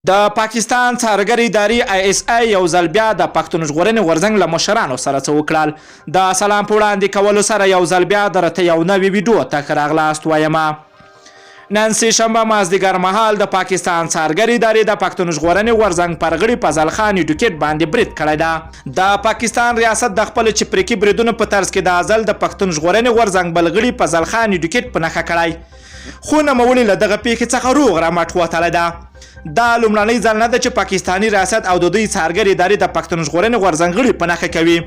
د پاکستان څارګر ادارې ISI یو ځل بیا د پښتون ژغورنې غورځنګ له مشرانو سره څه وکړل. د سلام په وړاندې کولو سره یو ځل بیا درته یو نوې ویډیو ته راغلاست وایمه. نن سه شنبه مازدیګر مهال د پاکستان څارګر ادارې د پښتون ژغورنې غورځنګ پر غړي فضل خان ډوکیټ باندې برید کړی ده. د پاکستان ریاست د خپل چپریکي بریدونو په طرز کې د ازل د پښتون ژغورنې غورځنګ بل غړي فضل خان ډوکیټ په نښه کړی، خو نوموړي له دغه پیښې څخه روغ رمټ وتلی ده. دا لومړنی ځل نه ده چې پاکستاني ریاست او د دوی څارګر ادارې د پښتون ژغورنې غورځنګ غړي په نښه کوي،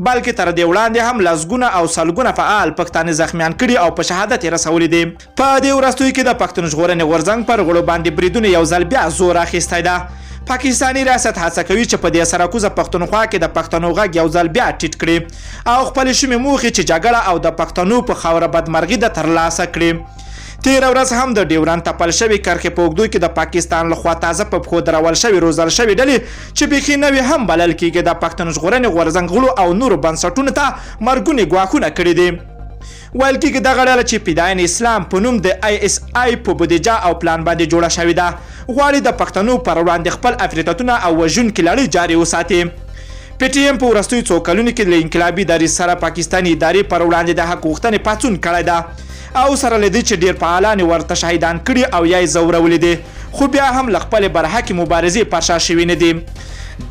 بلکې تر دې وړاندې هم لسګونه او سلګونه فعال پښتانه زخمیان کړي او په شهادت یې رسولي دي. په دې وروستیو کې د پښتون ژغورنې غورځنګ پر غړو باندې بریدونه یو ځل بیا زور اخیستی ده. پاکستاني ریاست هڅه کوي چې په دې سرکوزه پښتونخوا کې د پښتنو غږ یو ځل بیا ټیټ کړي او خپلې شومې موخې چې جګړه او د پښتنو په خاوره بدمرغي ده ترلاسه کړي. تیره ورځ هم د ډیورنډ تپل شوي کرښې په اوږدو کې د پاکستان لخوا تازه په پښو درول شوي روزل شوي ډلې چې بیخي نوې هم بلل کېږي د پښتون ژغورنې غورځنګ غړو او نورو بنسټونو ته مرګونې ګواښونه کړي دي. ویل کېږي دغه ډله چې فداین اسلام په نوم د ISI په بودیجه او پلان باندې جوړه شوې ده، غواړي د پښتنو پر وړاندې خپل افریطتونه او وژونکې لړۍ جاري وساتي. PTM په وروستیو څو کلونو کې له انقلابي دریځ سره پاکستاني ادارې پر وړاندې د حق غوښتنې پاڅون کړی ده او سره له دې چې ډیر فعالان یې ورته شهیدان کړي او یا یې ځورولي دي، خو بیا هم له خپلې برحقې مبارزې پر شا شوي نه دي.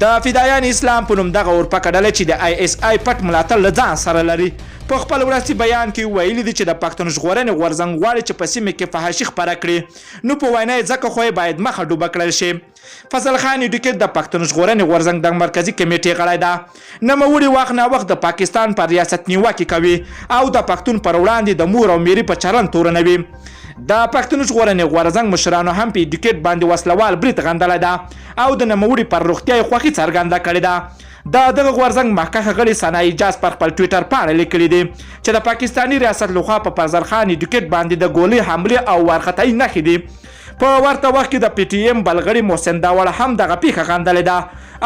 د فدایان اسلام په نوم دغه اورپکه ډله چې د ISI پټ ملاتړ له ځان سره لري په خپل وروستي بیان کې ویلي دي چې د پښتون ژغورنې غورځنګ غواړي چې په سیمه کې فحاشي خپره کړي، نو په وینا یې ځکه خو یې باید مخه ډوبه کړل شي. فضل خان ډوکیټ د پښتون ژغورنې غورځنګ د مرکزي کمیټې غړی ده. نوموړي وخت ناوخت د پاکستان پر ریاست نیوکې کوي او د پښتون پر وړاندې د مور او میرې په چلند تورنوي. د پښتون ژغورنې غورځنګ مشرانو هم په ډوکیټ باندې وسلوال برید غندلی ده او د نوموړي پر روغتیا یې خوښي څرګنده کړې ده. دغه غورځنګ مخکښه غړي ثنا اجاز پر خپل ټویټر پاڼه لیکلي دي چې د پاکستاني ریاست لخوا په فضل خان ډوکیټ باندې د ګولۍ حملې او وارخطایي نښې دي. په ورته وخت کې د PTM بل غړي محسن داوړ هم دغه پیښه غندلې ده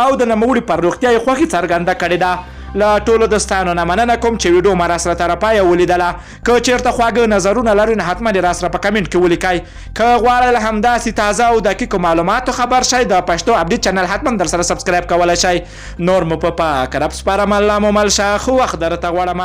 او د نوموړي پر روغتیا یې خوښي څرګنده کړې ده. له ټولو دوستانو نه مننه کوم چې ویډیو مې راسره تر پایه ولیدله. که چېرته خواږه نظرونه لرئ نو حتما یې راسره په کمنټ کې ولیکئ. که غواړئ له همداسې تازه او دقیقو معلوماتو خبر شئ د پښتو اپډیټ چینل حتما در سره سبسکرایب کولی شئ. نور مو په پاک رب سپارم، الله مو مل شه، ښه وخت درته غواړم.